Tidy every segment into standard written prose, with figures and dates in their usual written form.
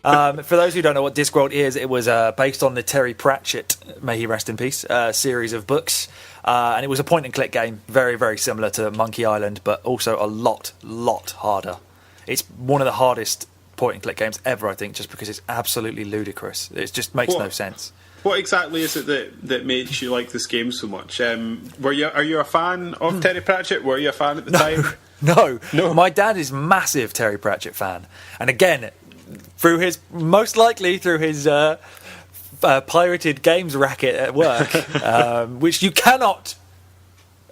For those who don't know what Discworld is, it was based on the Terry Pratchett, may he rest in peace, series of books. And it was a point-and-click game, very, very similar to Monkey Island, but also a lot harder. It's one of the hardest point-and-click games ever, I think, just because it's absolutely ludicrous. It just makes no sense. What exactly is it that makes you like this game so much? Are you a fan of Terry Pratchett? Were you a fan at the time? No. My dad is massive Terry Pratchett fan, and again, most likely through his pirated games racket at work, which you cannot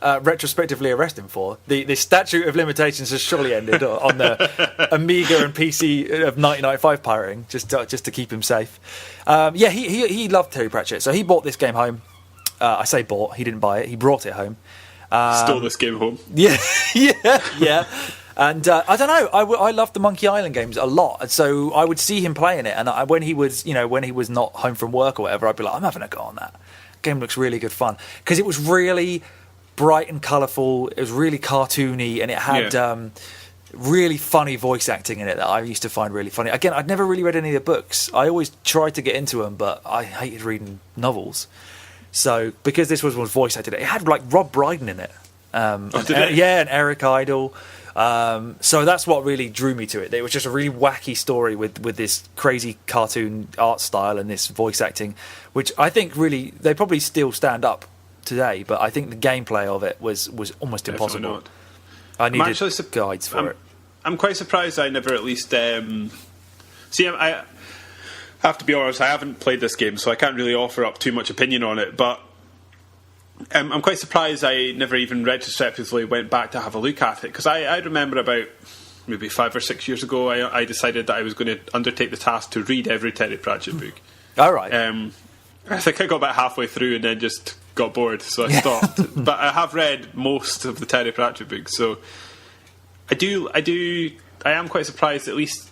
retrospectively arrest him for. The statute of limitations has surely ended on the Amiga and PC of 1995 pirating, just to keep him safe. He loved Terry Pratchett, so he bought this game home. I say bought, he didn't buy it, he brought it home. Stole this game home. Yeah. And I don't know, I loved the Monkey Island games a lot, and so I would see him playing it, and when he was not home from work or whatever, I'd be like, I'm having a go on that. Game looks really good fun, because it was really bright and colourful, it was really cartoony, and it had really funny voice acting in it that I used to find really funny. Again, I'd never really read any of the books. I always tried to get into them, but I hated reading novels. So, because this was voice acted, it had like Rob Brydon in it. And Eric Idle. So that's what really drew me to it. It was just a really wacky story with this crazy cartoon art style and this voice acting, which I think really, they probably still stand up today, but I think the gameplay of it was almost impossible. Not. I needed guides for it. I'm quite surprised I never at least... I have to be honest, I haven't played this game, so I can't really offer up too much opinion on it, but I'm quite surprised I never even retrospectively went back to have a look at it, because I remember about maybe 5 or 6 years ago I decided that I was going to undertake the task to read every Terry Pratchett book. All right. I think I got about halfway through and then just got bored, so I stopped. But I have read most of the Terry Pratchett books, so I am quite surprised, at least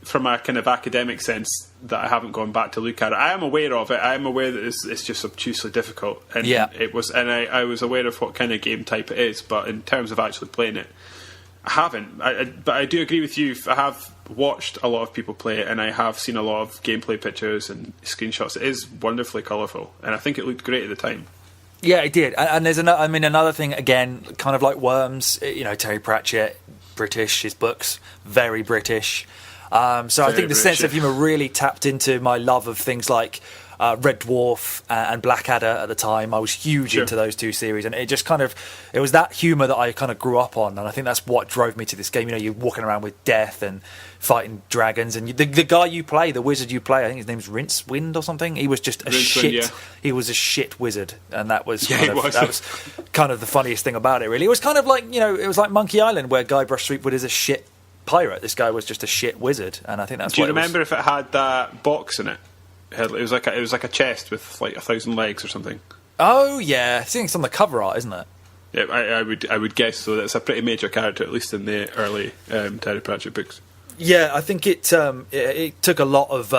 from a kind of academic sense, that I haven't gone back to look at it. I am aware of it. I am aware that it's just obtusely difficult, and I was aware of what kind of game type it is. But in terms of actually playing it, I haven't. But I do agree with you. I have watched a lot of people play it, and I have seen a lot of gameplay pictures and screenshots. It is wonderfully colourful, and I think it looked great at the time. Yeah, it did. And there's another thing again, kind of like Worms. Terry Pratchett, British. His books very British. So I think the sense of humour really tapped into my love of things like Red Dwarf and Blackadder at the time. I was huge into those two series, and it just it was that humour that I kind of grew up on, and I think that's what drove me to this game. You're walking around with death and fighting dragons, and the guy you play, the wizard you play, I think his name's Rincewind or something. He was just a shit. Yeah. He was a shit wizard, and that was that was kind of the funniest thing about it. Really, it was kind of like it was like Monkey Island, where Guybrush Threepwood is a shit pirate. This guy was just a shit wizard, and I think that's. Do you remember if it had that box in it? It was like a chest with like 1,000 legs or something. Oh yeah, I think it's on the cover art, isn't it? Yeah, I would guess so. That's a pretty major character, at least in the early Terry Pratchett books. Yeah, I think it took a lot of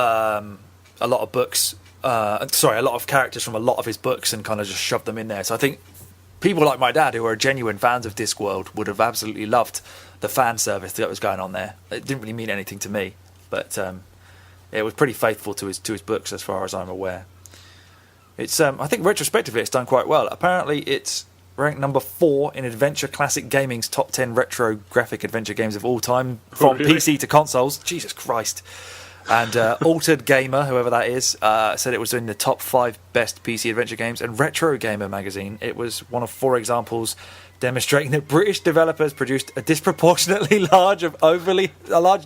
books. A lot of characters from a lot of his books and kind of just shoved them in there. So I think people like my dad, who are genuine fans of Discworld, would have absolutely loved the fan service that was going on there. It didn't really mean anything to me, but it was pretty faithful to his books as far as I'm aware. It's I think retrospectively it's done quite well. Apparently it's ranked number 4 in Adventure Classic Gaming's top 10 retro graphic adventure games of all time, from PC to consoles. Jesus Christ. And Altered Gamer, whoever that is, said it was in the top 5 best PC adventure games, and Retro Gamer magazine, it was one of 4 examples demonstrating that British developers produced a disproportionately large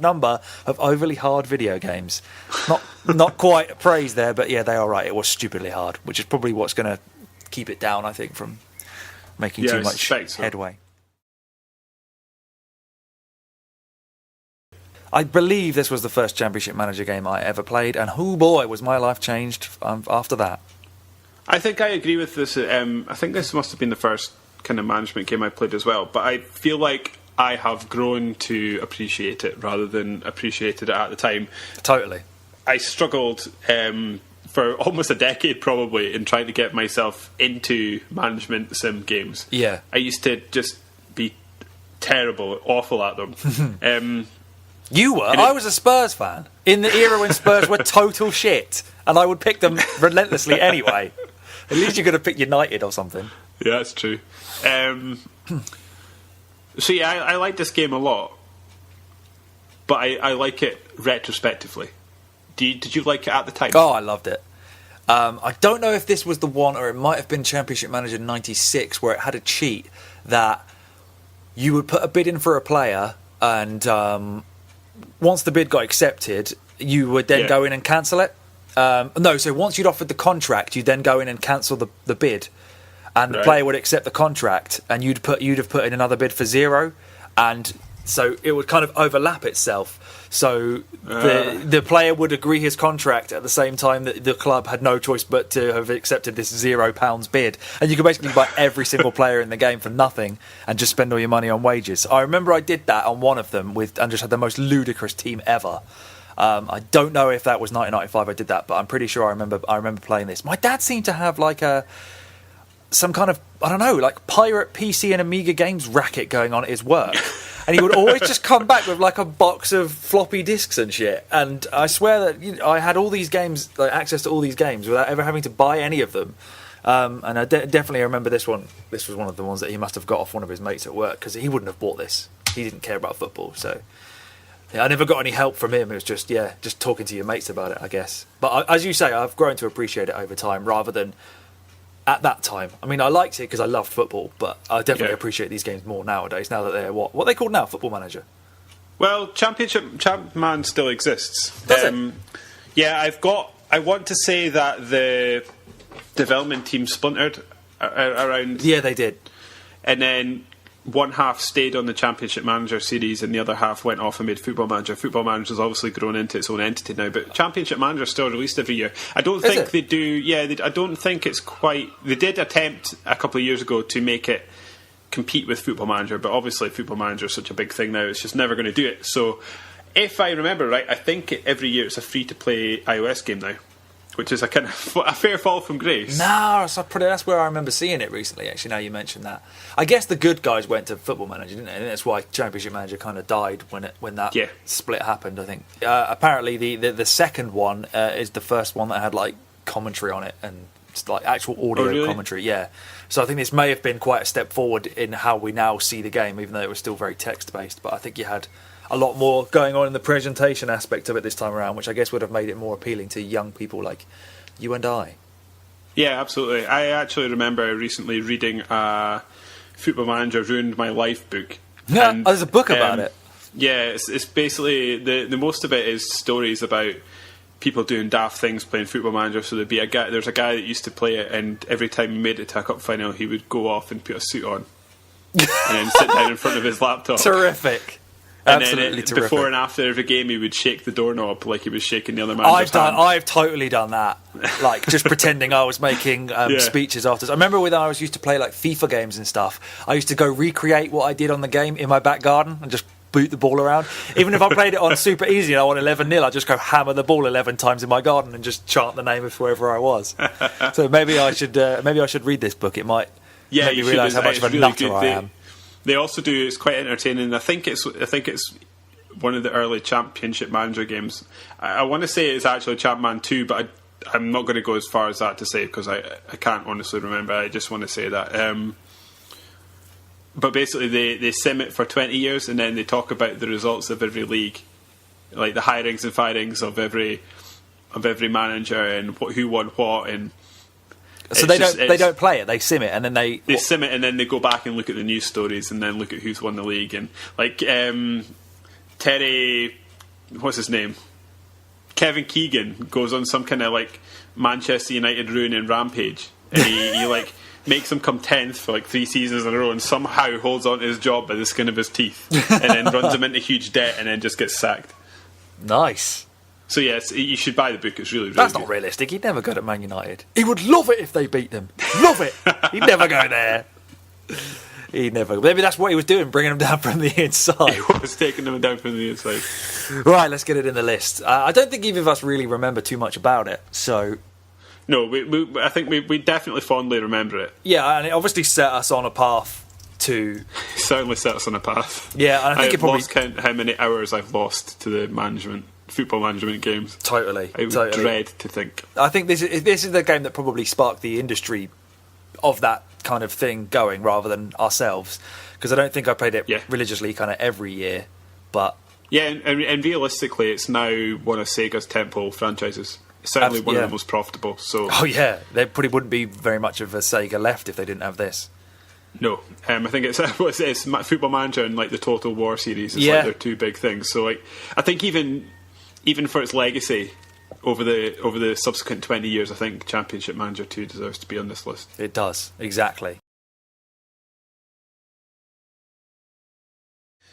number of overly hard video games. Not quite praise there, but yeah, they are right. It was stupidly hard, which is probably what's going to keep it down, I think, from making too much headway. I believe this was the first Championship Manager game I ever played, and oh boy, was my life changed after that. I think I agree with this. I think this must have been the first kind of management game I played as well, but I feel like I have grown to appreciate it rather than appreciated it at the time. Totally. I struggled for almost a decade probably in trying to get myself into management sim games. Yeah. I used to just be terrible, awful at them. You were? I was a Spurs fan. In the era when Spurs were total shit. And I would pick them relentlessly anyway. At least you could have picked United or something. Yeah, that's true. So yeah, I like this game a lot. But I like it retrospectively. Did you like it at the time? Oh, I loved it. I don't know if this was the one, or it might have been Championship Manager 96, where it had a cheat that you would put a bid in for a player, and once the bid got accepted, you would then go in and cancel it. So once you'd offered the contract, you'd then go in and cancel the bid, and the player would accept the contract, and you'd have put in another bid for 0, and so it would kind of overlap itself. So the player would agree his contract at the same time that the club had no choice but to have accepted this £0 bid. And you could basically buy every single player in the game for nothing and just spend all your money on wages. I remember I did that on one of them and just had the most ludicrous team ever. I don't know if that was 1995 I did that, but I'm pretty sure I remember playing this. My dad seemed to have like some kind of, I don't know, like pirate PC and Amiga games racket going on at his work. And he would always just come back with like a box of floppy disks and shit. And I swear that I had all these games, like access to all these games without ever having to buy any of them. And I definitely remember this one. This was one of the ones that he must have got off one of his mates at work, because he wouldn't have bought this. He didn't care about football. So yeah, I never got any help from him. It was just talking to your mates about it, I guess. But as you say, I've grown to appreciate it over time rather than at that time. I mean, I liked it because I loved football, but I definitely appreciate these games more nowadays, now that they're what are they called now? Football Manager? Well, Champman still exists. Does it? Yeah, I want to say that the development team splintered around... Yeah, they did. And then one half stayed on the Championship Manager series and the other half went off and made Football Manager. Football Manager's obviously grown into its own entity now, but Championship Manager is still released every year. I don't think they do... Yeah, I don't think it's quite... They did attempt a couple of years ago to make it compete with Football Manager, but obviously Football Manager is such a big thing now, it's just never going to do it. So, if I remember right, I think every year it's a free-to-play iOS game now, which is a kind of a fair fall from grace. No, that's where I remember seeing it recently, actually, now you mentioned that. I guess the good guys went to Football Manager, didn't they? And that's why Championship Manager kind of died when that split happened, I think. Apparently, the second one is the first one that had, like, commentary on it, and like actual audio commentary, yeah. So I think this may have been quite a step forward in how we now see the game, even though it was still very text-based. But I think you had a lot more going on in the presentation aspect of it this time around, which I guess would have made it more appealing to young people like you and I. Yeah, absolutely. I actually remember recently reading a Football Manager Ruined My Life book. Yeah, there's a book about it. Yeah, it's basically, the most of it is stories about people doing daft things playing Football Manager. So there's a guy that used to play it, and every time he made it to a cup final, he would go off and put a suit on and then sit down in front of his laptop. Terrific. And absolutely terrific. Before and after every game, he would shake the doorknob like he was shaking the other man's hand. I've totally done that. Like, just pretending I was making speeches after. I remember when I used to play like FIFA games and stuff, I used to go recreate what I did on the game in my back garden and just boot the ball around. Even if I played it on super easy and I won 11-0, I'd just go hammer the ball 11 times in my garden and just chant the name of whoever I was. So maybe I should read this book. It might make me realise how much of a really nutter I am. They also do. It's quite entertaining. I think it's one of the early Championship Manager games. I want to say it's actually Champman 2, but I'm not going to go as far as that to say, because I can't honestly remember. I just want to say that. But basically, they sim it for 20 years, and then they talk about the results of every league, like the hirings and firings of every manager and who won what. And so they don't play it; they sim it, and then they sim it, and then they go back and look at the news stories, and then look at who's won the league. And like Terry, what's his name? Kevin Keegan goes on some kind of like Manchester United ruining rampage, and he like makes him come 10th for like 3 seasons in a row, and somehow holds on to his job by the skin of his teeth, and then runs him into huge debt, and then just gets sacked. Nice. So yes, you should buy the book. It's really, really That's good. not realistic. He'd never go to Man United. He would love it if they beat them. Love it. He'd never go there. He'd never. Maybe that's what he was doing, bringing them down from the inside. He was taking them down from the inside. Right, let's get it in the list. I don't think either of us really remember too much about it, so... No, I think we definitely fondly remember it. Yeah, and it obviously set us on a path to certainly set us on a path. Yeah, and I think it probably lost count how many hours I've lost to the football management games. Totally, I would dread to think. I think this is the game that probably sparked the industry of that kind of thing going, rather than ourselves, because I don't think I played it religiously kind of every year, but yeah, and realistically, it's now one of Sega's tentpole franchises. Certainly one of the most profitable. So there probably wouldn't be very much of a Sega left if they didn't have this. No, I think it's Football Manager and like the Total War series. It's like their two big things. So like, I think even for its legacy over the subsequent 20 years, I think Championship Manager 2 deserves to be on this list. It does, exactly.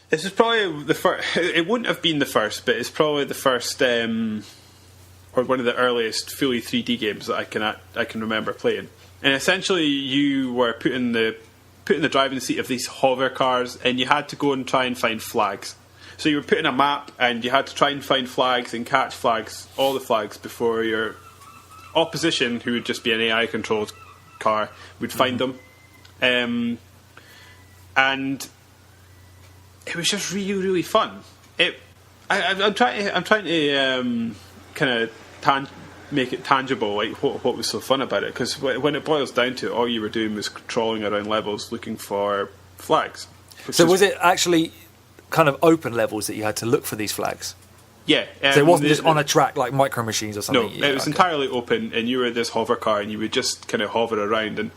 This is probably the first. It wouldn't have been the first, but it's probably the first, or one of the earliest fully 3D games that I can remember playing. And essentially, you were put in the driving seat of these hover cars, and you had to go and try and find flags. So you were put in a map, and you had to try and find flags and catch flags, all the flags, before your opposition, who would just be an AI-controlled car, would find them. And it was just really, really fun. I'm trying to kind of make it tangible, like what was so fun about it. Because when it boils down to it, all you were doing was crawling around levels looking for flags. So was it actually kind of open levels that you had to look for these flags? Yeah. So it wasn't just on a track like Micro Machines or something? No, it was entirely open, and you were this hover car, and you would just kind of hover around. And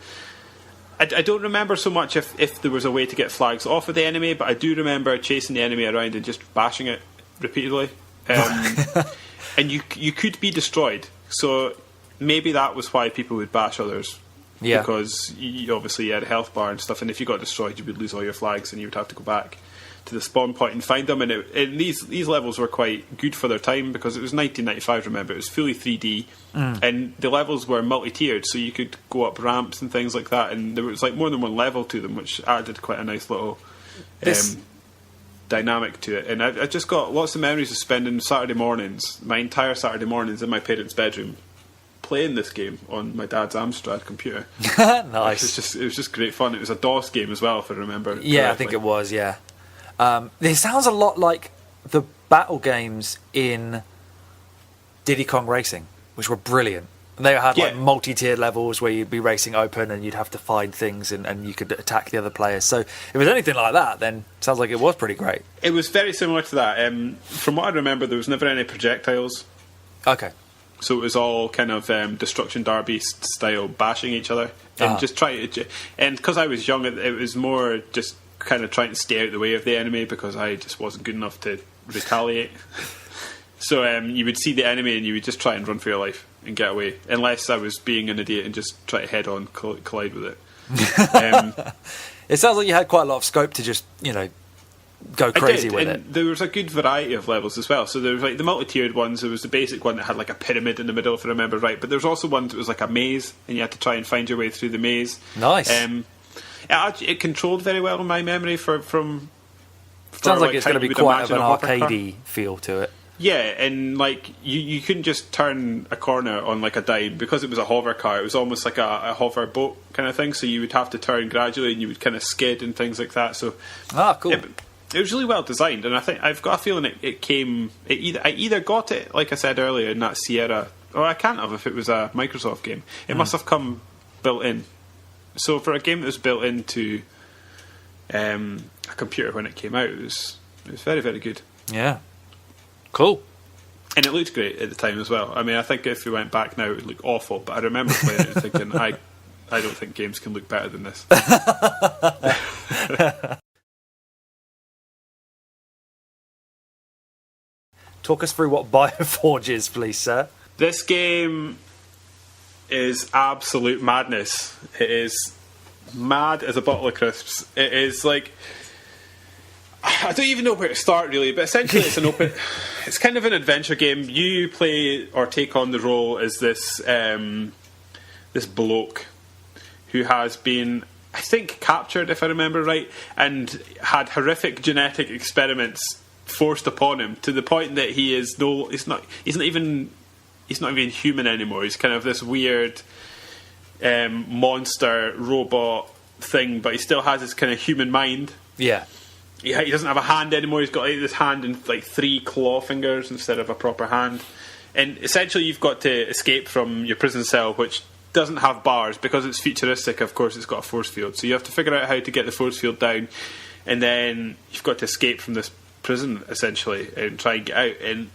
I don't remember so much if there was a way to get flags off of the enemy, but I do remember chasing the enemy around and just bashing it repeatedly. And you could be destroyed, so maybe that was why people would bash others. Yeah. Because you obviously had a health bar and stuff, and if you got destroyed, you would lose all your flags, and you would have to go back to the spawn point and find them. And these levels were quite good for their time, because it was 1995. Remember, it was fully 3D, and the levels were multi-tiered, so you could go up ramps and things like that, and there was like more than one level to them, which added quite a nice little dynamic to it. And I just got lots of memories of spending Saturday mornings, my entire Saturday mornings, in my parents' bedroom playing this game on my dad's Amstrad computer. Nice. It was just great fun. It was a DOS game as well, if I remember correctly. Yeah, I think it was, yeah. It sounds a lot like the battle games in Diddy Kong Racing, which were brilliant. And they had like multi-tiered levels where you'd be racing open and you'd have to find things and you could attack the other players. So if it was anything like that, then it sounds like it was pretty great. It was very similar to that. From what I remember, there was never any projectiles. Okay. So it was all kind of Destruction Derby style bashing each other and just trying to. And because I was young, it was more just kind of trying to stay out the way of the enemy, because I just wasn't good enough to retaliate. So you would see the enemy and you would just try and run for your life and get away, unless I was being an idiot and just try to head on collide with it. It sounds like you had quite a lot of scope to just, go crazy with it. There was a good variety of levels as well. So there was like the multi-tiered ones. There was the basic one that had like a pyramid in the middle, if I remember right. But there was also one that was like a maze, and you had to try and find your way through the maze. Nice. It controlled very well in my memory from sounds like it's going to be quite of an arcadey feel to it. Yeah, and like you couldn't just turn a corner on like a dime, because it was a hover car. It was almost like a hover boat kind of thing. So you would have to turn gradually, and you would kind of skid and things like that. So cool. It was really well designed, and I think I've got a feeling I either got it, like I said earlier, in that Sierra, or I can't have if it was a Microsoft game. It must have come built in. So for a game that was built into a computer when it came out, it was very, very good. Yeah. Cool. And it looked great at the time as well. I mean, I think if we went back now, it would look awful, but I remember playing it and thinking, I don't think games can look better than this. Talk us through what Bioforge is, please, sir. This game is absolute madness. It is mad as a bottle of crisps. It is like, I don't even know where to start really, but essentially it's an open, it's kind of an adventure game. You play or take on the role as this this bloke who has been, I think, captured, if I remember right, and had horrific genetic experiments forced upon him to the point that he's not even human anymore. He's kind of this weird monster robot thing, but he still has his kind of human mind. Yeah. He doesn't have a hand anymore. He's got like this hand and like 3 claw fingers instead of a proper hand. And essentially, you've got to escape from your prison cell, which doesn't have bars because it's futuristic. Of course, it's got a force field, so you have to figure out how to get the force field down, and then you've got to escape from this prison essentially and try and get out. And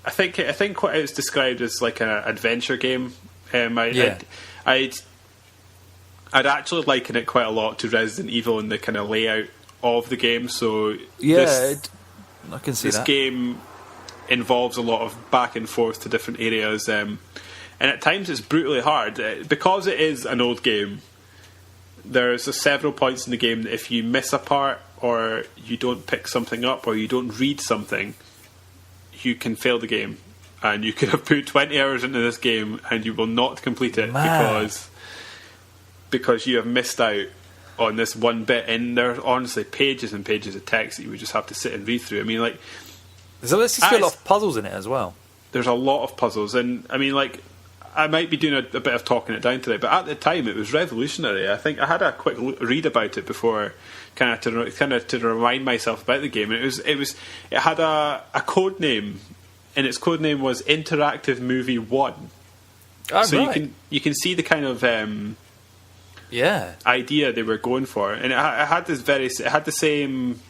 I think what it's described as like an adventure game. I'd actually liken it quite a lot to Resident Evil in the kind of layout of the game. So I can see this game involves a lot of back and forth to different areas, and at times it's brutally hard because it is an old game. There's several points in the game that if you miss a part, or you don't pick something up, or you don't read something, you can fail the game, and you could have put 20 hours into this game and you will not complete it because you have missed out on this one bit. And there are honestly pages and pages of text that you would just have to sit and read through. I mean, like, there's a lot of puzzles in it as well. There's a lot of puzzles, and I mean, like, I might be doing a bit of talking it down today, but at the time it was revolutionary. I think I had a quick read about it before, kind of to remind myself about the game. And it had a code name, and its code name was Interactive Movie 1. Oh, so right. you can see the kind of idea they were going for, and it had the same.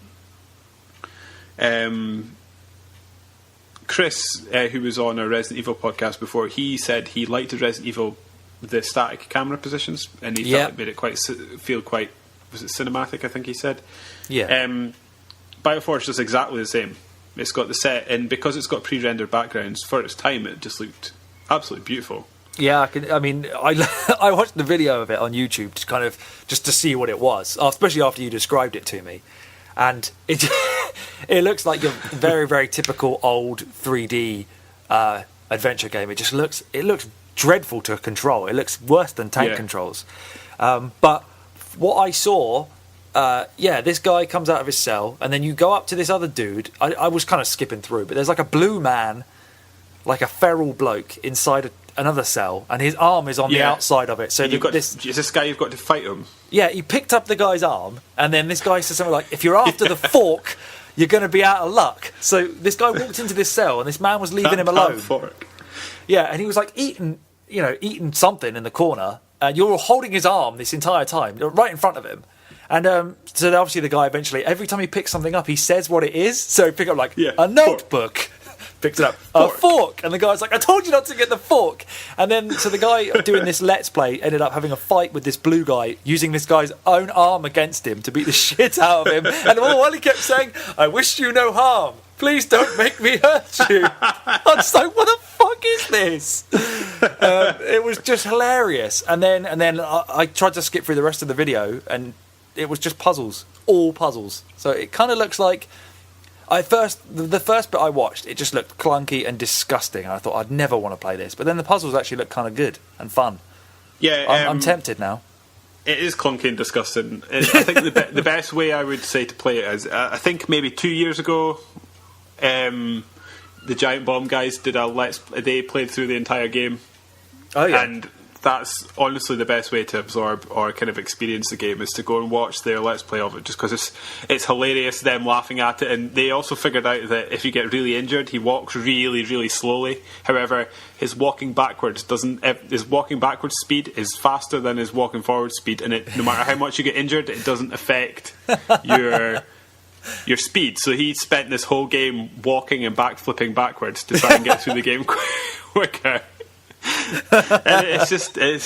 Chris, who was on a Resident Evil podcast before, he said he liked the Resident Evil, the static camera positions, and he felt it made it feel quite, was it cinematic, I think he said. Yeah. Bioforge does exactly the same. It's got the set, and because it's got pre-rendered backgrounds, for its time it just looked absolutely beautiful. Yeah, I watched the video of it on YouTube to kind of just to see what it was, especially after you described it to me. And it looks like your very, very typical old 3D adventure game. It looks dreadful to control. It looks worse than tank controls. But what I saw, this guy comes out of his cell, and then you go up to this other dude. I was kind of skipping through, but there's like a blue man, like a feral bloke inside another cell, and his arm is on the outside of it. So is this guy you've got to fight him? Yeah, he picked up the guy's arm, and then this guy says something like, "If you're after the fork, you're going to be out of luck." So this guy walked into this cell, and this man was leaving him alone. Fork. Yeah, and he was like eating something in the corner, and you're holding his arm this entire time, right in front of him. And so obviously the guy eventually, every time he picks something up, he says what it is. So he picked up a notebook. Fork. Picked it up. A fork. And the guy's like, "I told you not to get the fork." And then, so the guy doing this Let's Play ended up having a fight with this blue guy, using this guy's own arm against him to beat the shit out of him. And all he kept saying, "I wish you no harm. Please don't make me hurt you." I was like, what the fuck is this? It was just hilarious. And then I tried to skip through the rest of the video, and it was just puzzles. All puzzles. So it kind of looks like... the first bit I watched, it just looked clunky and disgusting, and I thought I'd never want to play this. But then the puzzles actually look kind of good and fun. Yeah, I'm tempted now. It is clunky and disgusting. I think the best way I would say to play it is, I think maybe 2 years ago, the Giant Bomb guys did they played through the entire game. Oh yeah, and that's honestly the best way to absorb or kind of experience the game, is to go and watch their Let's Play of it, just because it's hilarious, them laughing at it. And they also figured out that if you get really injured, he walks really, really slowly. However, his walking backwards speed is faster than his walking forward speed, and no matter how much you get injured, it doesn't affect your speed. So he spent this whole game walking and backflipping backwards to try and get through the game quicker. And it's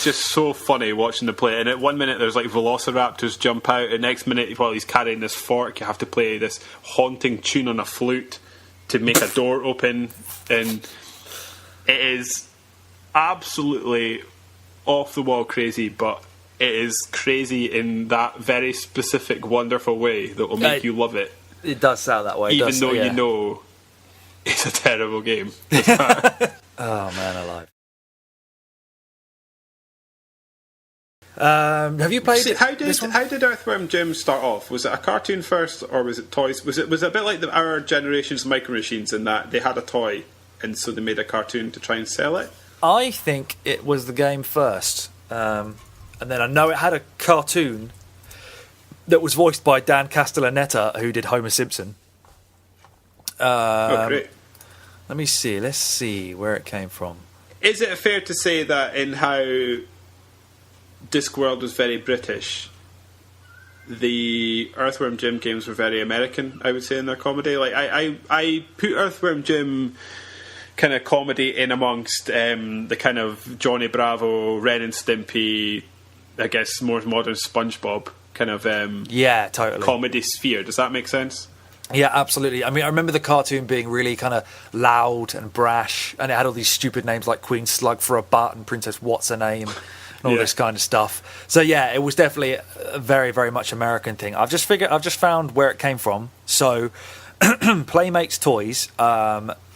just so funny watching the play. And at 1 minute there's like velociraptors jump out, and next minute while he's carrying this fork, you have to play this haunting tune on a flute to make a door open. And it is absolutely off the wall crazy, but it is crazy in that very specific, wonderful way that will make you love it. It does sound that way, even though you know it's a terrible game. Oh man, alive. Have you played it? How did Earthworm Jim start off? Was it a cartoon first, or was it toys? Was it a bit like our generation's Micro Machines, in that they had a toy, and so they made a cartoon to try and sell it? I think it was the game first. and then I know it had a cartoon that was voiced by Dan Castellaneta, who did Homer Simpson. Great. Let me see. Let's see where it came from. Is it fair to say that in how Discworld was very British, the Earthworm Jim games were very American, I would say, in their comedy? Like I put Earthworm Jim kind of comedy in amongst the kind of Johnny Bravo, Ren and Stimpy, I guess more modern SpongeBob kind of totally comedy sphere. Does that make sense? Yeah, absolutely. I mean, I remember the cartoon being really kind of loud and brash, and it had all these stupid names like Queen Slug for a Butt and Princess What's Her Name and all this kind of stuff. So yeah, it was definitely a very, very much American thing. I've just found where it came from. So Playmates Toys,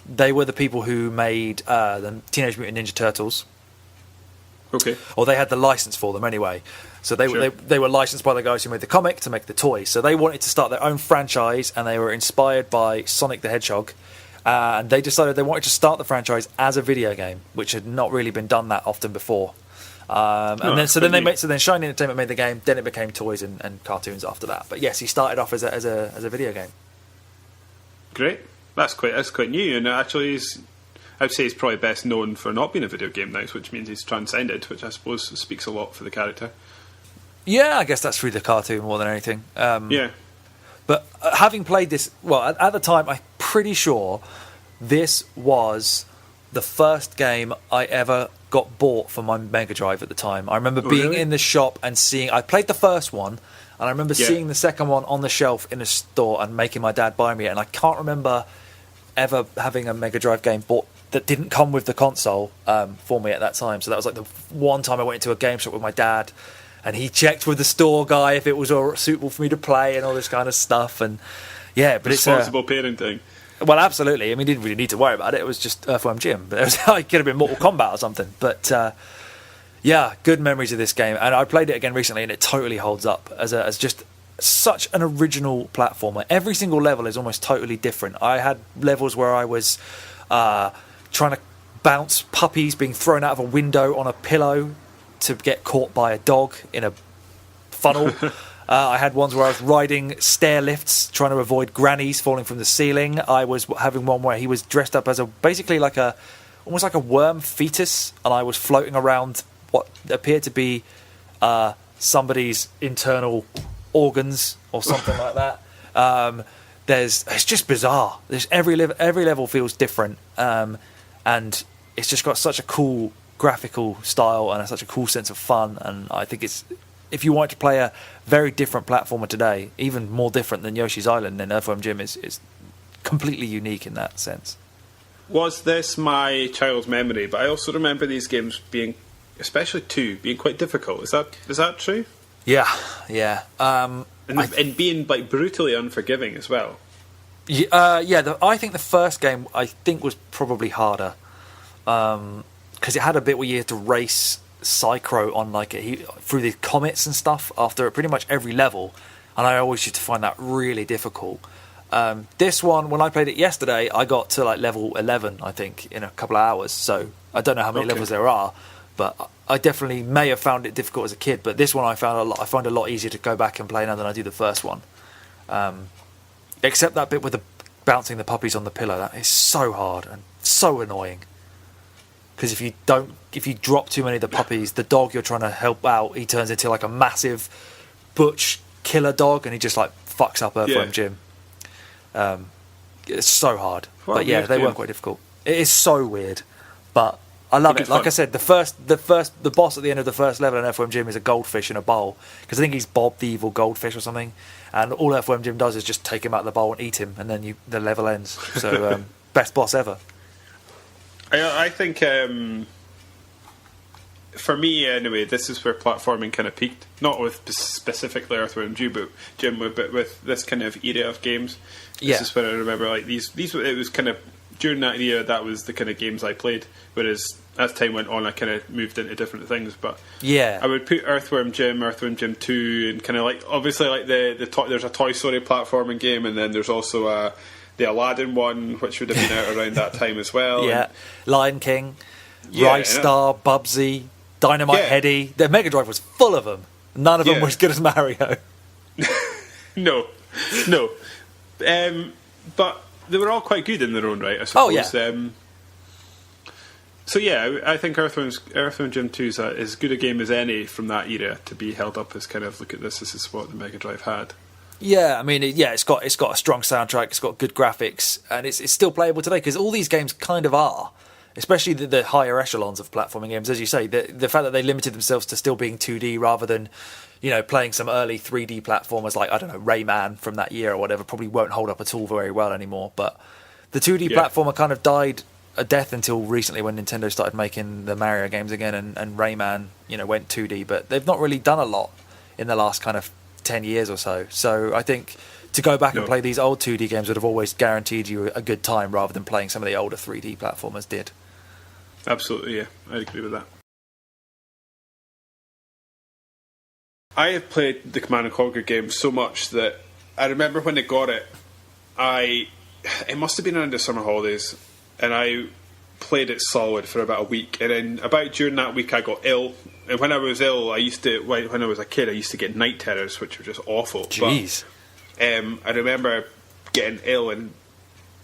they were the people who made the Teenage Mutant Ninja Turtles. Okay. Or they had the license for them anyway. So they were licensed by the guys who made the comic to make the toys. So they wanted to start their own franchise, and they were inspired by Sonic the Hedgehog. And they decided they wanted to start the franchise as a video game, which had not really been done that often before. Then Shiny Entertainment made the game. Then it became toys and cartoons after that. But yes, he started off as a video game. Great. That's quite new, and actually I'd say he's probably best known for not being a video game now, which means he's transcended, which I suppose speaks a lot for the character. Yeah, I guess that's through the cartoon more than anything. But having played this, at the time, I'm pretty sure this was the first game I ever got bought for my Mega Drive at the time. I remember being in the shop and seeing... I played the first one, and I remember seeing the second one on the shelf in a store and making my dad buy me it, and I can't remember ever having a Mega Drive game bought that didn't come with the console for me at that time. So that was like the one time I went into a game shop with my dad, and he checked with the store guy if it was suitable for me to play and all this kind of stuff. And yeah, but responsible parenting. Well, absolutely. I mean, he didn't really need to worry about it. It was just Earthworm Jim. But it could have been Mortal Kombat or something. But yeah, good memories of this game. And I played it again recently, and it totally holds up as just such an original platformer. Every single level is almost totally different. I had levels where I was trying to bounce puppies being thrown out of a window on a pillow to get caught by a dog in a funnel. I had ones where I was riding stair lifts trying to avoid grannies falling from the ceiling. I was having one where he was dressed up as almost like a worm fetus, and I was floating around what appeared to be somebody's internal organs or something like that. It's just bizarre. Every level feels different, and it's just got such a cool graphical style and such a cool sense of fun. And I think if you wanted to play a very different platformer today, even more different than Yoshi's Island, then Earthworm Jim is completely unique in that sense. Was this my child's memory? But I also remember these games being, especially 2, being quite difficult. Is that true? Yeah. And being like brutally unforgiving as well. I think the first game was probably harder because it had a bit where you had to race Psychro on through the comets and stuff after pretty much every level, and I always used to find that really difficult. This one, when I played it yesterday, I got to level 11, I think, in a couple of hours. So I don't know how many levels there are, but I definitely may have found it difficult as a kid. But this one I find a lot easier to go back and play now than I do the first one. Except that bit with the bouncing the puppies on the pillow, that is so hard and so annoying. Because if you drop too many of the puppies, the dog you're trying to help out, he turns into a massive butch killer dog, and he just fucks up Earthworm Jim. It's so hard. But yeah, they were quite difficult. It is so weird, but I love it. Like I said, the boss at the end of the first level in Earthworm Jim is a goldfish in a bowl, because I think he's Bob the evil goldfish or something, and all Earthworm Jim does is just take him out of the bowl and eat him, and then the level ends. So best boss ever. I think for me anyway, this is where platforming kind of peaked. Not with specifically Earthworm Jim, but with this kind of era of games. This is where I remember these. It was kind of during that era. That was the kind of games I played. Whereas as time went on, I kind of moved into different things. But I would put Earthworm Jim 2, and kind of obviously there's a Toy Story platforming game, and then there's also the Aladdin one, which would have been out around that time as well. Yeah, Lion King, Rise Star, Bubsy, Dynamite Heady. Their Mega Drive was full of them. None of them were as good as Mario. No. But they were all quite good in their own right, I suppose. Oh, yeah. So yeah, I think Earthworm Jim 2 is as good a game as any from that era to be held up as kind of, look at this is what the Mega Drive had. Yeah, I mean, it's got a strong soundtrack, it's got good graphics, and it's still playable today, because all these games kind of are, especially the higher echelons of platforming games, as you say. The fact that they limited themselves to still being 2D rather than, playing some early 3D platformers like, I don't know, Rayman from that year or whatever, probably won't hold up at all very well anymore. But the 2D platformer kind of died a death until recently, when Nintendo started making the Mario games again, and Rayman, went 2D. But they've not really done a lot in the last kind of 10 years or so. So I think to go back and play these old 2D games would have always guaranteed you a good time, rather than playing some of the older 3D platformers did. Absolutely, yeah. I agree with that. I have played the Command & Conquer game so much that I remember when I got it, it must have been around the summer holidays, and I played it solid for about a week, and then about during that week I got ill. And when I was ill, when I was a kid, I used to get night terrors, which were just awful. Jeez. But, I remember getting ill and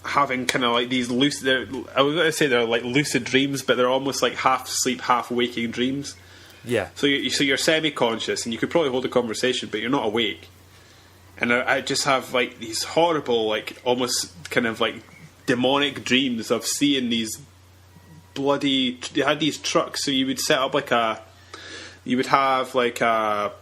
having kind of like these lucid... I was going to say they're like lucid dreams, but they're almost like half sleep, half waking dreams. Yeah. So you're semi-conscious, and you could probably hold a conversation, but you're not awake. And I just have like these horrible, like almost kind of like demonic dreams of seeing these bloody... They had these trucks, so you would set up like you would have like a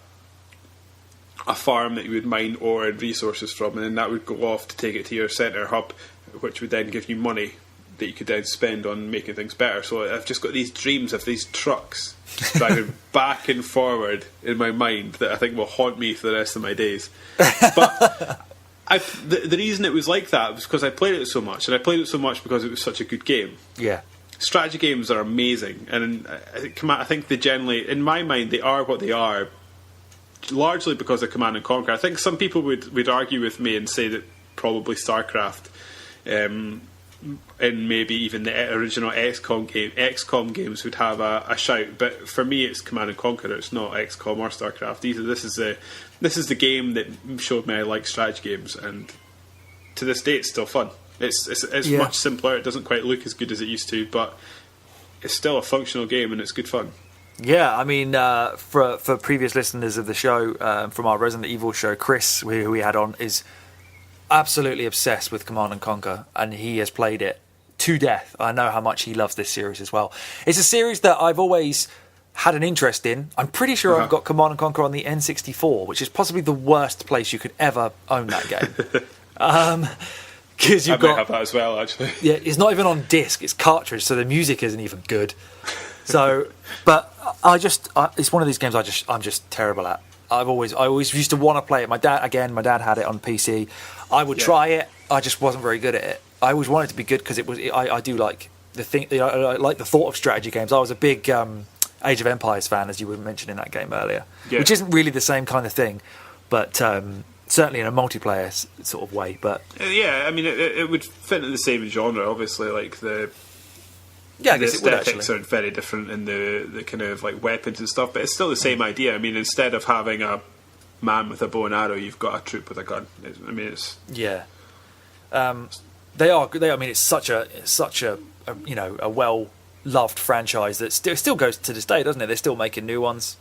farm that you would mine ore and resources from, and then that would go off to take it to your centre hub, which would then give you money that you could then spend on making things better. So I've just got these dreams of these trucks driving back and forward in my mind that I think will haunt me for the rest of my days. But the reason it was like that was because I played it so much, and I played it so much because it was such a good game. Yeah. Strategy games are amazing, and I think they generally, in my mind, they are what they are, largely because of Command & Conquer. I think some people would argue with me and say that probably StarCraft, and maybe even the original XCOM games would have a shout, but for me it's Command & Conquer. It's not XCOM or StarCraft either. This is the game that showed me I like strategy games, and to this day it's still fun. It's much simpler. It doesn't quite look as good as it used to, but it's still a functional game, and it's good fun. Yeah, I mean, for previous listeners of the show, from our Resident Evil show, Chris, who we had on, is absolutely obsessed with Command & Conquer, and he has played it to death. I know how much he loves this series as well. It's a series that I've always had an interest in. I'm pretty sure I've got Command & Conquer on the N64, which is possibly the worst place you could ever own that game. Because might have that as well, actually. Yeah, it's not even on disc; it's cartridge, so the music isn't even good. So, but it's one of these games I'm just terrible at. I always used to want to play it. My dad had it on PC. I would try it. I just wasn't very good at it. I always wanted it to be good because I do like the thing. I like the thought of strategy games. I was a big Age of Empires fan, as you were mentioning that game earlier, which isn't really the same kind of thing, but. Certainly in a multiplayer sort of way, but I mean, it would fit in the same genre. Obviously, like the I guess aesthetics are very different in the kind of like weapons and stuff, but it's still the same idea. I mean, instead of having a man with a bow and arrow, you've got a troop with a gun. They are. I mean, it's such a well loved franchise that still goes to this day, doesn't it? They're still making new ones.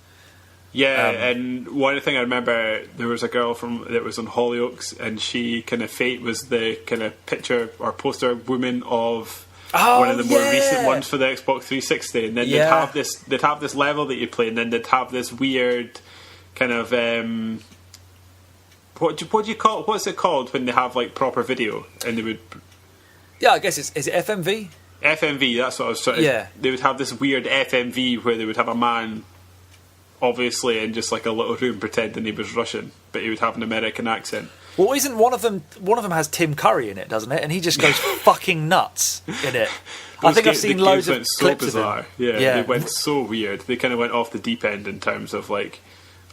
Yeah, and one thing I remember, there was a girl that was on Hollyoaks, and she kind of Fate was the kind of picture or poster woman of one of the more recent ones for the Xbox 360, and then they'd have this level that you play, and then they'd have this weird kind of what do you call it? What's it called when they have like proper video and they would? Yeah, I guess is it FMV? FMV, that's what I was trying. Yeah, they would have this weird FMV where they would have a man. Obviously in just like a little room pretending he was Russian, but he would have an American accent. Well, isn't one of them has Tim Curry in it, doesn't it? And he just goes fucking nuts in it. I think I've seen loads of clips of him. Yeah, they went so weird. They kind of went off the deep end in terms of like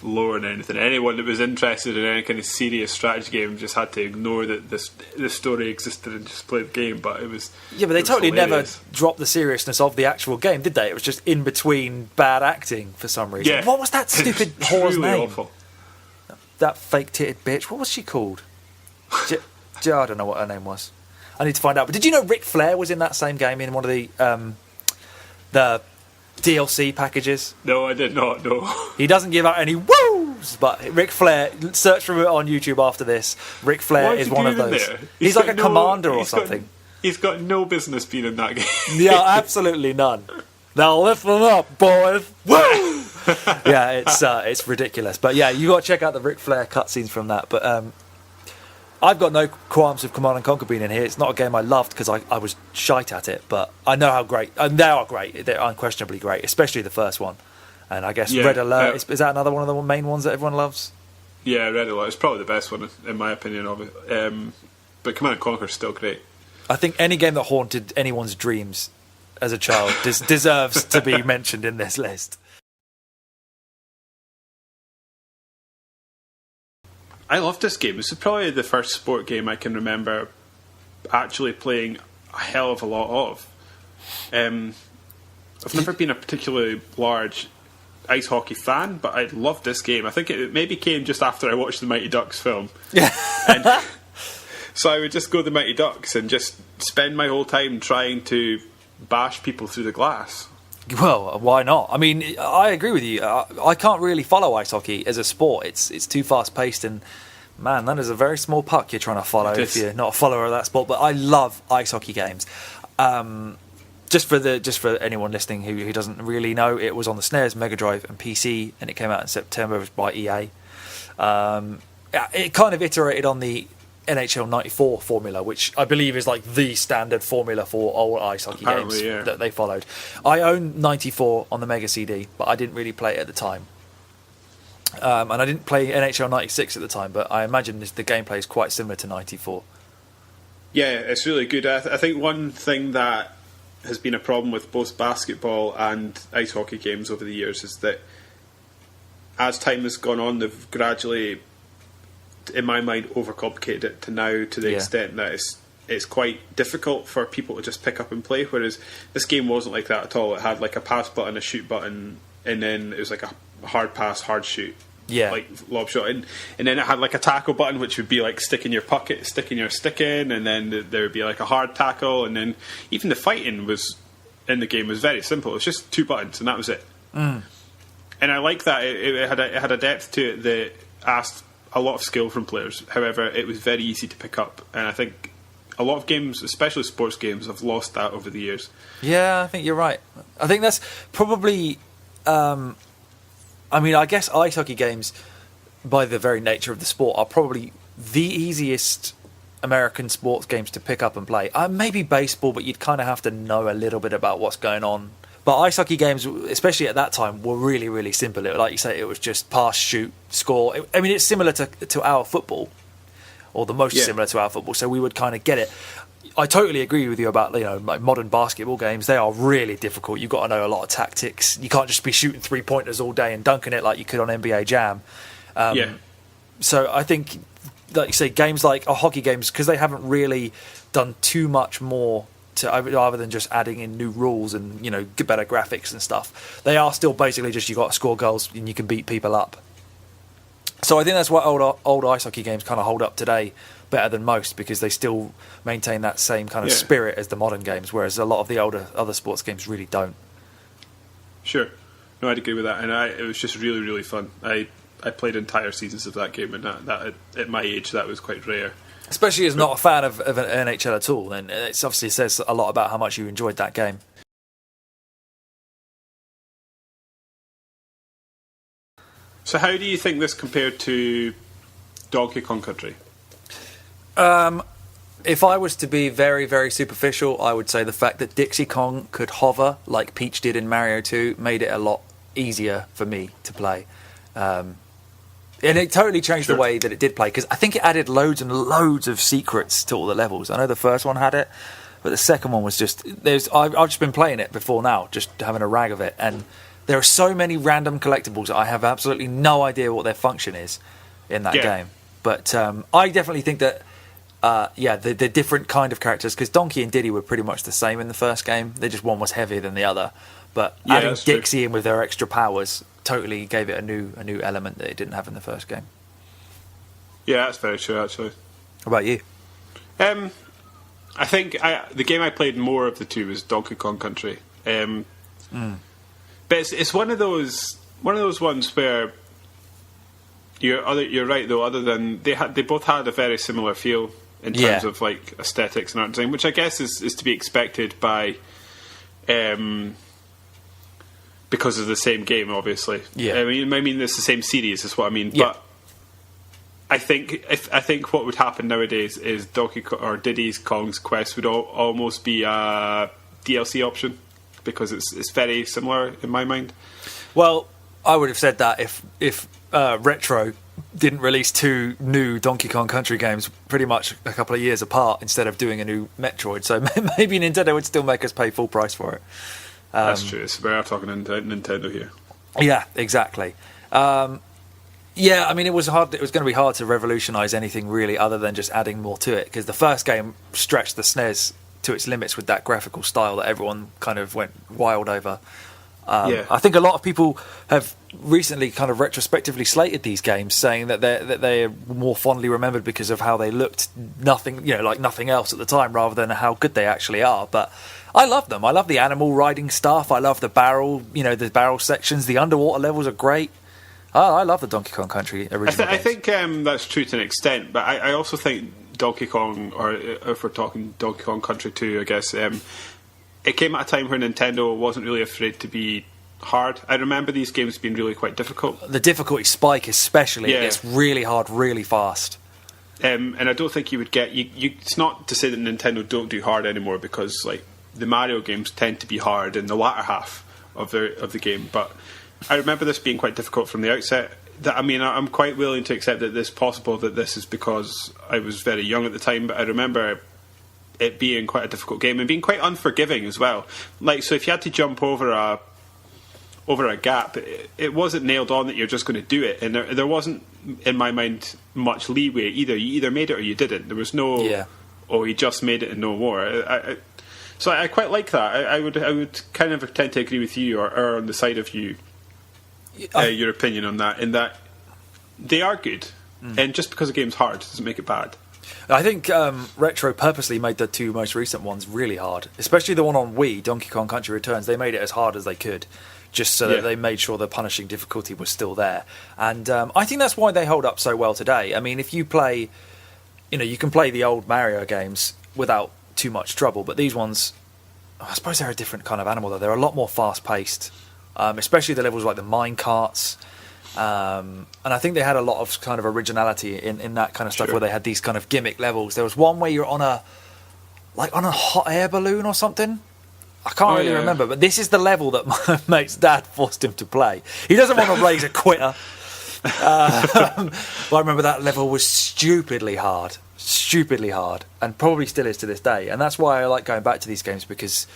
lore and anything. Anyone that was interested in any kind of serious strategy game just had to ignore that this story existed and just play the game. But it was but they totally hilarious. never dropped the seriousness of the actual game, did they? It was just in between bad acting for some reason. Yeah. What was that stupid whore's name? Awful. That fake-titted bitch. What was she called? I don't know what her name was. I need to find out. But did you know Ric Flair was in that same game in one of the DLC packages? No, I did not. No. He doesn't give out any woos, but Ric Flair. Search for it on YouTube after this. Ric Flair is one of those. He's like a commander or something. He's got no business being in that game. Yeah, absolutely none. Now listen up, boys. Woo! Yeah, it's ridiculous. But yeah, you got to check out the Ric Flair cutscenes from that. But I've got no qualms with Command and Conquer being in here. It's not a game I loved because I was shite at it, but I know how great, and they are great. They're unquestionably great, especially the first one. And I guess Red Alert, is that another one of the main ones that everyone loves? Yeah, Red Alert is probably the best one, in my opinion, of it. But Command and Conquer is still great. I think any game that haunted anyone's dreams as a child deserves to be mentioned in this list. I love this game. This is probably the first sport game I can remember actually playing a hell of a lot of. I've never been a particularly large ice hockey fan, but I loved this game. I think it maybe came just after I watched the Mighty Ducks film. And so I would just go to the Mighty Ducks and just spend my whole time trying to bash people through the glass. Well, why not? I mean, I agree with you. I can't really follow ice hockey as a sport. It's too fast paced, and man, that is a very small puck you're trying to follow if you're not a follower of that sport. But I love ice hockey games. Just for anyone listening who doesn't really know, it was on the SNES, Mega Drive, and PC, and it came out in September by EA. It kind of iterated on the NHL 94 formula, which I believe is like the standard formula for all ice hockey games that they followed. I own 94 on the Mega CD, but I didn't really play it at the time. And I didn't play NHL 96 at the time, but I imagine the gameplay is quite similar to 94. Yeah, it's really good. I think one thing that has been a problem with both basketball and ice hockey games over the years is that as time has gone on, they've gradually, in my mind, overcomplicated it to the extent that it's quite difficult for people to just pick up and play, whereas this game wasn't like that at all. It had like a pass button, a shoot button, and then it was like a hard pass, hard shoot, like lob shot, and then it had like a tackle button, which would be like sticking your stick in, and then there would be like a hard tackle, and then even the fighting was in the game was very simple. It was just 2 buttons, and that was it. And I like that it had a depth to it that asked a lot of skill from players. However, it was very easy to pick up, and I think a lot of games, especially sports games, have lost that over the years. Yeah, I think you're right. I think that's probably I mean, I guess ice hockey games, by the very nature of the sport, are probably the easiest American sports games to pick up and play. Maybe baseball, but you'd kind of have to know a little bit about what's going on. But ice hockey games, especially at that time, were really, really simple. Like you say, it was just pass, shoot, score. I mean, it's similar to our football, or the most similar to our football, so we would kind of get it. I totally agree with you about, like modern basketball games. They are really difficult. You've got to know a lot of tactics. You can't just be shooting 3-pointers all day and dunking it like you could on NBA Jam. So I think, like you say, games like hockey games, because they haven't really done too much more other than just adding in new rules and better graphics and stuff. They are still basically just you got to score goals and you can beat people up. So I think that's why old ice hockey games kind of hold up today better than most, because they still maintain that same kind of spirit as the modern games, whereas a lot of the other sports games really don't. Sure. No, I'd agree with that, and it was just really, really fun. I played entire seasons of that game, and that at my age, that was quite rare. Especially as not a fan of an NHL at all, then it obviously says a lot about how much you enjoyed that game. So how do you think this compared to Donkey Kong Country? If I was to be very, very superficial, I would say the fact that Dixie Kong could hover like Peach did in Mario 2 made it a lot easier for me to play. And it totally changed the way that it did play, because I think it added loads and loads of secrets to all the levels. I know the first one had it, but the second one was just... I've just been playing it before now, just having a rag of it, and There are so many random collectibles that I have absolutely no idea what their function is in that game. But I definitely think that, the different kind of characters, because Donkey and Diddy were pretty much the same in the first game. They just one was heavier than the other. But adding Dixie in with their extra powers totally gave it a new element that it didn't have in the first game. Yeah, that's very true, actually. What about you? I think the game I played more of the two was Donkey Kong Country. But it's one of those ones where you're right though. Other than they both had a very similar feel in terms of like aesthetics and art design, which I guess is to be expected by, because of the same game, obviously. Yeah, I mean it's the same series. Is what I mean. Yeah. But I think what would happen nowadays is Diddy's Kong's Quest would almost be a DLC option, because it's very similar in my mind. Well, I would have said that if Retro didn't release 2 new Donkey Kong Country games pretty much a couple of years apart instead of doing a new Metroid. So maybe Nintendo would still make us pay full price for it. That's true. We are talking Nintendo here. Yeah, exactly. Yeah, I mean, it was hard. It was going to be hard to revolutionise anything really, other than just adding more to it, because the first game stretched the SNES to its limits with that graphical style that everyone kind of went wild over. I think a lot of people have recently kind of retrospectively slated these games, saying that they're more fondly remembered because of how they looked, like nothing else at the time, rather than how good they actually are. But I love them. I love the animal riding stuff. I love the barrel sections. The underwater levels are great. I love the Donkey Kong Country original I think that's true to an extent, but I also think Donkey Kong, or if we're talking Donkey Kong Country 2, I guess, it came at a time where Nintendo wasn't really afraid to be hard. I remember these games being really quite difficult. The difficulty spike especially, it gets really hard really fast. And I don't think you would get... it's not to say that Nintendo don't do hard anymore, because like the Mario games tend to be hard in the latter half of the game, but I remember this being quite difficult from the outset. I'm quite willing to accept that it's possible that this is because I was very young at the time, but I remember it being quite a difficult game and being quite unforgiving as well. Like, so if you had to jump over a gap, it wasn't nailed on that you're just going to do it, and there wasn't, in my mind, much leeway either. You either made it or you didn't. There was no, you just made it and no more. So I quite like that. I would kind of tend to agree with you, or err on the side of you. Your opinion on that, in that they are good, and just because a game's hard doesn't make it bad. I think Retro purposely made the 2 most recent ones really hard, especially the one on Wii, Donkey Kong Country Returns. They made it as hard as they could, just so that they made sure the punishing difficulty was still there. And I think that's why they hold up so well today. I mean, if you play, you can play the old Mario games without too much trouble, but these ones, I suppose they're a different kind of animal, though. They're a lot more fast-paced. Especially the levels like the mine carts, and I think they had a lot of kind of originality in that kind of stuff, where they had these kind of gimmick levels. There was one where you're on a hot air balloon or something. I can't really remember, but this is the level that my mate's dad forced him to play. He doesn't want to raise a quitter, but I remember that level was stupidly hard, and probably still is to this day. And that's why I like going back to these games, because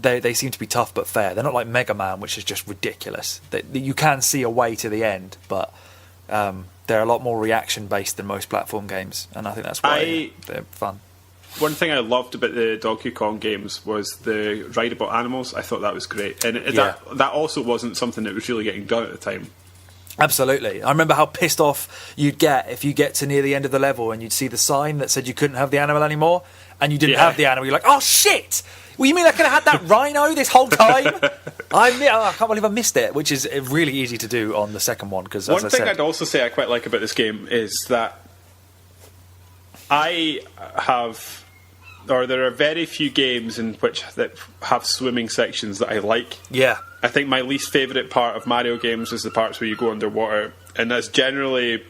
they seem to be tough but fair. They're not like Mega Man, which is just ridiculous. You can see a way to the end, but they're a lot more reaction based than most platform games, and I think that's why they're fun. One thing I loved about the Donkey Kong games was the rideable animals. I thought that was great, and that also wasn't something that was really getting done at the time. Absolutely. I remember how pissed off you'd get if you get to near the end of the level and you'd see the sign that said you couldn't have the animal anymore, and you didn't have the animal. You're like, oh shit! Well, you mean I could have had that rhino this whole time? I can't believe I missed it, which is really easy to do on the second one. Because one thing I'd also say I quite like about this game is that there are very few games that have swimming sections that I like. Yeah. I think my least favourite part of Mario games is the parts where you go underwater, and that's generally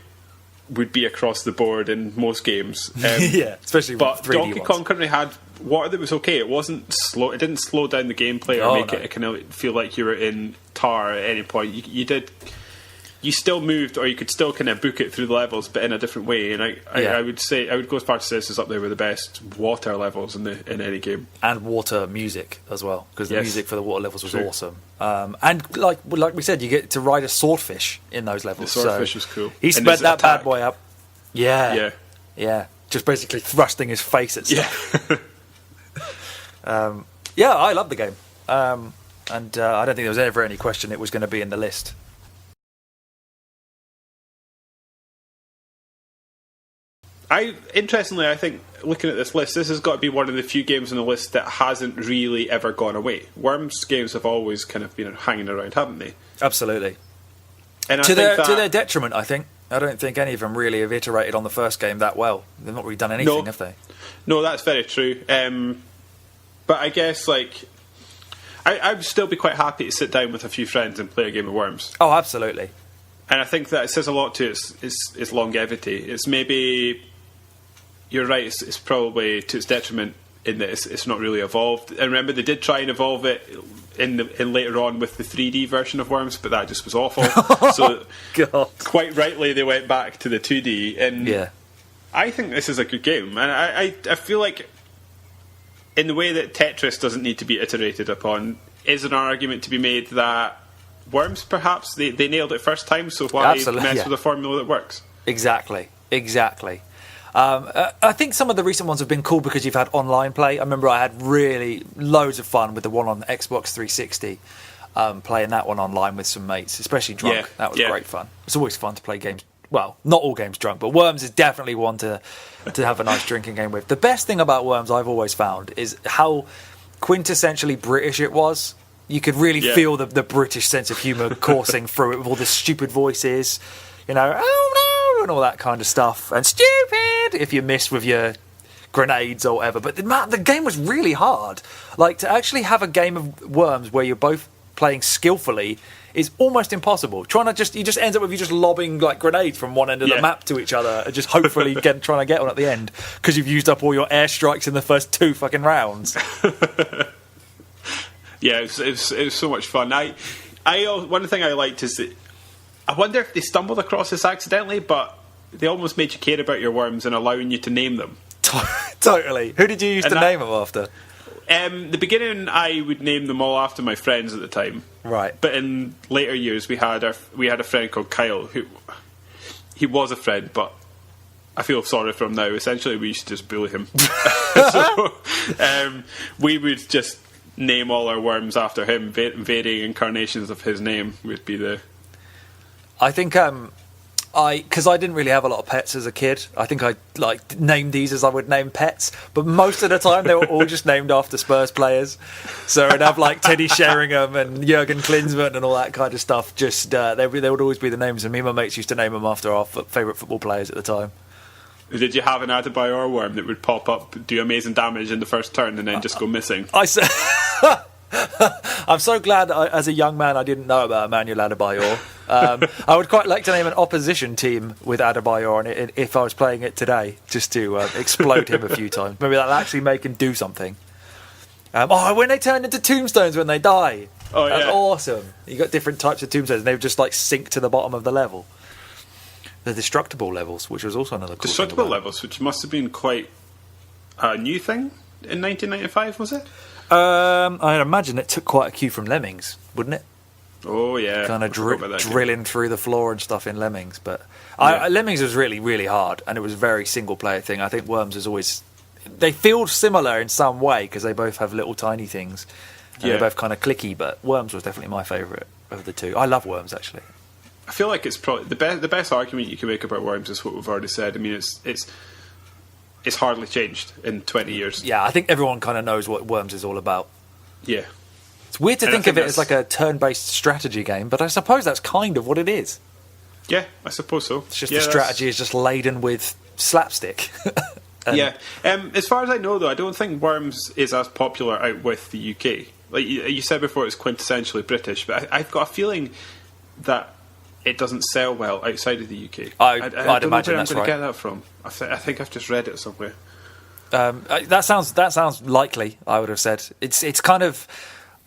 would be across the board in most games. Especially but 3D Donkey ones. Kong Country had water that was okay. It wasn't slow. It didn't slow down the gameplay or make it kind of feel like you were in tar at any point. You did you still moved, or you could still kind of book it through the levels, but in a different way. And I would say I would go as far to say this is up there with the best water levels in any game, and water music as well, because the music for the water levels was awesome. And like we said, you get to ride a swordfish in those levels. The swordfish was cool. He sped that bad boy up. Yeah, just basically thrusting his face at stuff. I love the game, and I don't think there was ever any question it was going to be in the list. Interestingly, I think looking at this list, this has got to be one of the few games on the list that hasn't really ever gone away. Worms games have always kind of been hanging around, haven't they? Absolutely. And to their detriment, I think. I don't think any of them really have iterated on the first game that well. They've not really done anything, have they? No, that's very true. But I guess, like, I would still be quite happy to sit down with a few friends and play a game of Worms. Oh, absolutely. And I think that it says a lot to its longevity. It's maybe... You're right, it's probably to its detriment in that it's not really evolved. And remember, they did try and evolve it in later on with the 3D version of Worms, but that just was awful. So, God. Quite rightly, they went back to the 2D. And I think this is a good game. And I feel like, in the way that Tetris doesn't need to be iterated upon, is an argument to be made that Worms, perhaps, they nailed it first time, so why mess with a formula that works? Exactly. I think some of the recent ones have been cool because you've had online play. I remember I had really loads of fun with the one on Xbox 360, playing that one online with some mates, especially drunk. Yeah, that was great fun. It's always fun to play games. Well, not all games drunk, but Worms is definitely one to have a nice drinking game with. The best thing about Worms I've always found is how quintessentially British it was. You could really feel the British sense of humour coursing through it with all the stupid voices, oh no, and all that kind of stuff. And stupid if you missed with your grenades or whatever. But the game was really hard. Like, to actually have a game of Worms where you're both playing skillfully is almost impossible. You just end up with you just lobbing like grenades from one end of the map to each other and just hopefully trying to get one at the end because you've used up all your airstrikes in the first 2 fucking rounds. Yeah, it was so much fun. One thing I liked is that I wonder if they stumbled across this accidentally, but they almost made you care about your worms and allowing you to name them. Totally. Who did you use to name them after? The beginning, I would name them all after my friends at the time. Right. But in later years, we had a friend called Kyle, who he was a friend, but I feel sorry for him now. Essentially, we used to just bully him. So we would just name all our worms after him. Varying incarnations of his name would be the... I think because I didn't really have a lot of pets as a kid. I think I named these as I would name pets, but most of the time they were all just named after Spurs players. So I'd have like Teddy Sheringham and Jurgen Klinsmann and all that kind of stuff. Just they would always be the names, and me and my mates used to name them after our favourite football players at the time. Did you have an Adebayor worm that would pop up, do amazing damage in the first turn, and then just go missing? I'm so glad that as a young man I didn't know about Emmanuel Adebayor. I would quite like to name an opposition team with Adebayor on it if I was playing it today, just to explode him a few times. Maybe that'll actually make him do something. When they turn into tombstones when they die. Oh, yeah. That's awesome. You got different types of tombstones, and they would just like sink to the bottom of the level. The destructible levels, which was also another cool destructible levels, which must have been quite a new thing in 1995, was it? I imagine it took quite a cue from Lemmings, wouldn't it? Oh yeah, kind of drilling through the floor and stuff in Lemmings. But Lemmings was really, really hard, and it was a very single player thing. I think Worms is always... They feel similar in some way because they both have little tiny things. And they're both kind of clicky, but Worms was definitely my favourite of the two. I love Worms, actually. I feel like it's probably the best argument you can make about Worms is what we've already said. I mean, it's hardly changed in 20 years. Yeah, I think everyone kind of knows what Worms is all about. Yeah. It's weird to think of it as like a turn-based strategy game, but I suppose that's kind of what it is. Yeah, I suppose so. It's just the strategy is just laden with slapstick. As far as I know, though, I don't think Worms is as popular out with the UK. Like you said before, it's quintessentially British, but I've got a feeling that it doesn't sell well outside of the UK. I'd imagine that's right. I'm going to get that from. I think I've just read it somewhere. That sounds likely. I would have said it's kind of.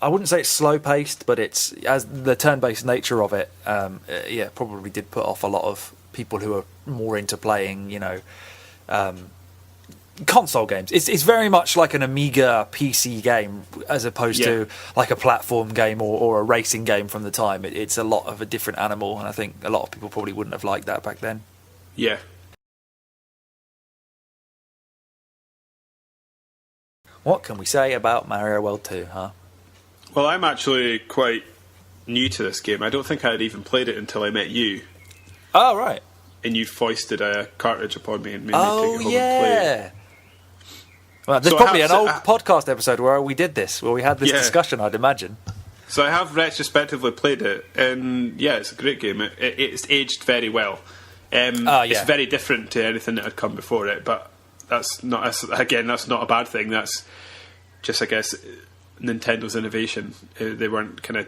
I wouldn't say it's slow paced, but it's as the turn-based nature of it. Probably did put off a lot of people who are more into playing, console games. It's very much like an Amiga PC game as opposed to like a platform game or a racing game from the time. It's a lot of a different animal, and I think a lot of people probably wouldn't have liked that back then. Yeah. What can we say about Mario World 2, huh? Well, I'm actually quite new to this game. I don't think I had even played it until I met you. Oh, right. And you foisted a cartridge upon me and made me take it home and play it. Well, there's probably an old podcast episode where we did this, where we had this discussion, I'd imagine. So I have retrospectively played it, and it's a great game. It's aged very well. It's very different to anything that had come before it, but that's not a bad thing. That's just, I guess, Nintendo's innovation. They weren't kind of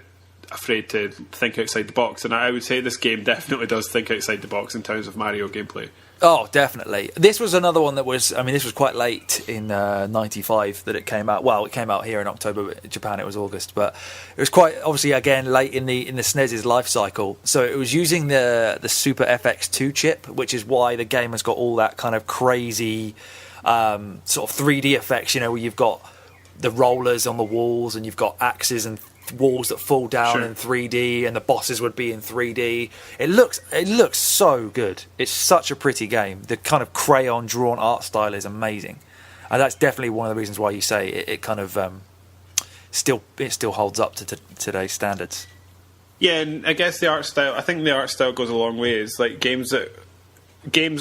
afraid to think outside the box, and I would say this game definitely does think outside the box in terms of Mario gameplay. Oh, definitely. This was another one that was, this was quite late in 95 that it came out. Well, it came out here in October, but in Japan it was August. But it was quite, obviously, again, late in the SNES's life cycle. So it was using the Super FX2 chip, which is why the game has got all that kind of crazy sort of 3D effects, where you've got the rollers on the walls and you've got axes and walls that fall down in 3D, and the bosses would be in 3D. It looks so good. It's such a pretty game. The kind of crayon drawn art style is amazing, and that's definitely one of the reasons why you say it kind of still holds up to today's standards. Yeah, and I guess the art style. I think the art style goes a long way. It's like games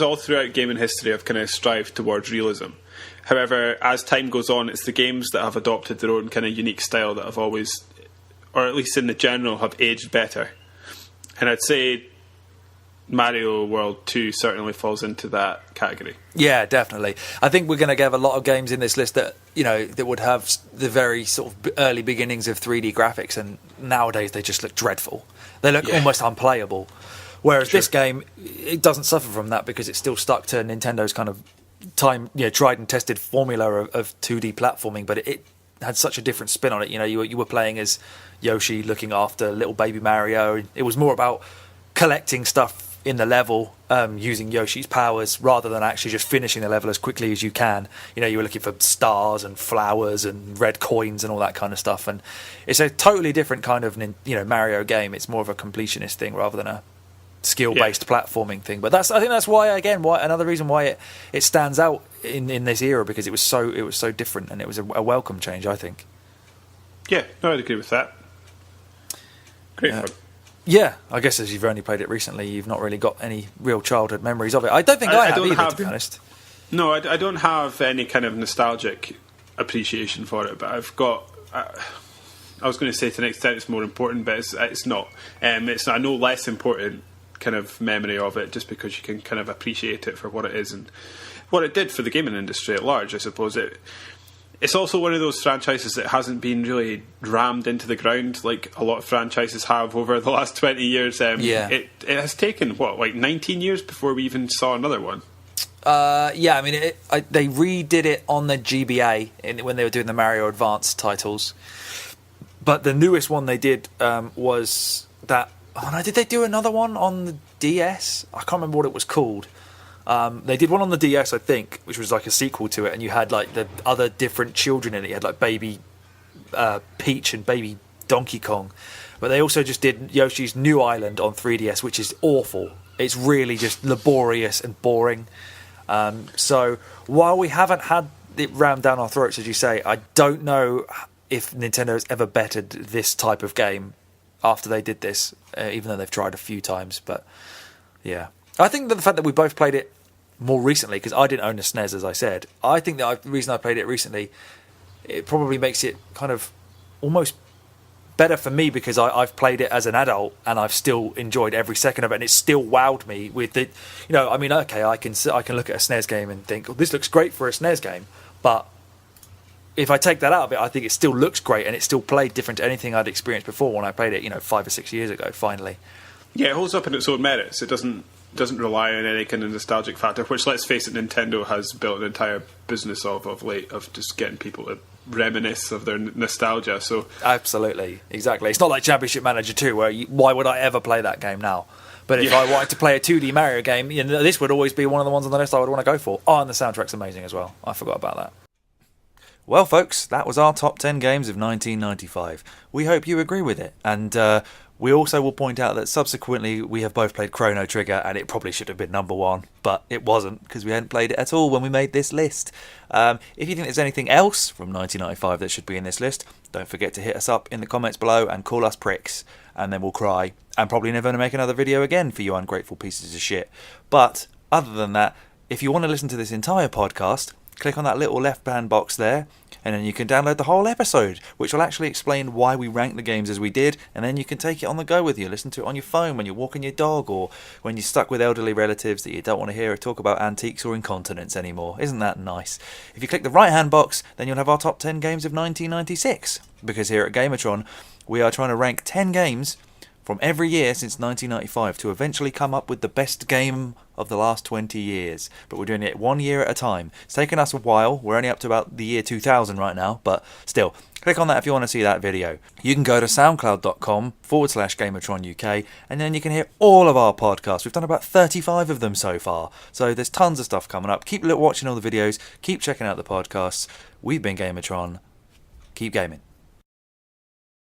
all throughout gaming history have kind of strived towards realism. However, as time goes on, it's the games that have adopted their own kind of unique style that have always, or at least in the general, have aged better. And I'd say Mario World 2 certainly falls into that category. Yeah, definitely. I think we're going to have a lot of games in this list that that would have the very sort of early beginnings of 3D graphics, and nowadays they just look dreadful. They look almost unplayable. Whereas this game, it doesn't suffer from that because it's still stuck to Nintendo's kind of tried and tested formula of 2D platforming, but it had such a different spin on it. You were playing as Yoshi looking after little baby Mario. It was more about collecting stuff in the level using Yoshi's powers rather than actually just finishing the level as quickly as you can. You were looking for stars and flowers and red coins and all that kind of stuff, and it's a totally different kind of Mario game. It's more of a completionist thing rather than a skill-based platforming thing. But I think that's why another reason why it stands out in this era, because it was so different, and it was a welcome change, I think. Yeah, no, I'd agree with that. Great fun. Yeah, I guess as you've only played it recently, you've not really got any real childhood memories of it. I don't think I have either, to be honest. No, I don't have any kind of nostalgic appreciation for it, but I've got... I was going to say to an extent it's more important, but it's not. It's a no less important kind of memory of it, just because you can kind of appreciate it for what it is and what it did for the gaming industry at large, I suppose. It's also one of those franchises that hasn't been really rammed into the ground like a lot of franchises have over the last 20 years. It has taken, 19 years before we even saw another one? They redid it on the GBA when they were doing the Mario Advance titles. But the newest one they did was that... Oh no, did they do another one on the DS? I can't remember what it was called. They did one on the DS, I think, which was like a sequel to it, and you had like the other different children in it. You had like baby Peach and baby Donkey Kong. But they also just did Yoshi's New Island on 3DS, which is awful. It's really just laborious and boring. So while we haven't had it rammed down our throats, as you say, I don't know if Nintendo has ever bettered this type of game after they did this, even though they've tried a few times. But yeah, I think that the fact that we both played it more recently, because I didn't own a SNES, as I said, I think that the reason I played it recently, it probably makes it kind of almost better for me, because I've played it as an adult and I've still enjoyed every second of it, and it still wowed me with the, okay, I can look at a SNES game and think, oh, this looks great for a SNES game, but if I take that out of it, I think it still looks great, and it still played different to anything I'd experienced before when I played it, 5 or 6 years ago, finally. Yeah, it holds up in its own merits. It doesn't rely on any kind of nostalgic factor, which, let's face it, Nintendo has built an entire business of late, of just getting people to reminisce of their nostalgia. So absolutely, exactly. It's not like Championship Manager 2, where why would I ever play that game now? But if I wanted to play a 2D Mario game, this would always be one of the ones on the list I would want to go for. Oh, and the soundtrack's amazing as well. I forgot about that. Well, folks, that was our top 10 games of 1995. We hope you agree with it. And we also will point out that subsequently we have both played Chrono Trigger, and it probably should have been number one, but it wasn't, because we hadn't played it at all when we made this list. If you think there's anything else from 1995 that should be in this list, don't forget to hit us up in the comments below and call us pricks, and then we'll cry, and probably never make another video again for you ungrateful pieces of shit. But other than that, if you want to listen to this entire podcast, click on that little left-hand box there, and then you can download the whole episode, which will actually explain why we ranked the games as we did, and then you can take it on the go with you. Listen to it on your phone when you're walking your dog, or when you're stuck with elderly relatives that you don't want to hear talk about antiques or incontinence anymore. Isn't that nice? If you click the right-hand box, then you'll have our top 10 games of 1996, because here at Gamertron, we are trying to rank 10 games from every year since 1995 to eventually come up with the best game of the last 20 years. But we're doing it 1 year at a time. It's taken us a while. We're only up to about the year 2000 right now, but still, click on that if you want to see that video. You can go to soundcloud.com/GamertronUK, and then you can hear all of our podcasts. We've done about 35 of them so far, so there's tons of stuff coming up. Keep watching all the videos, keep checking out the podcasts. We've been Gamertron. Keep gaming.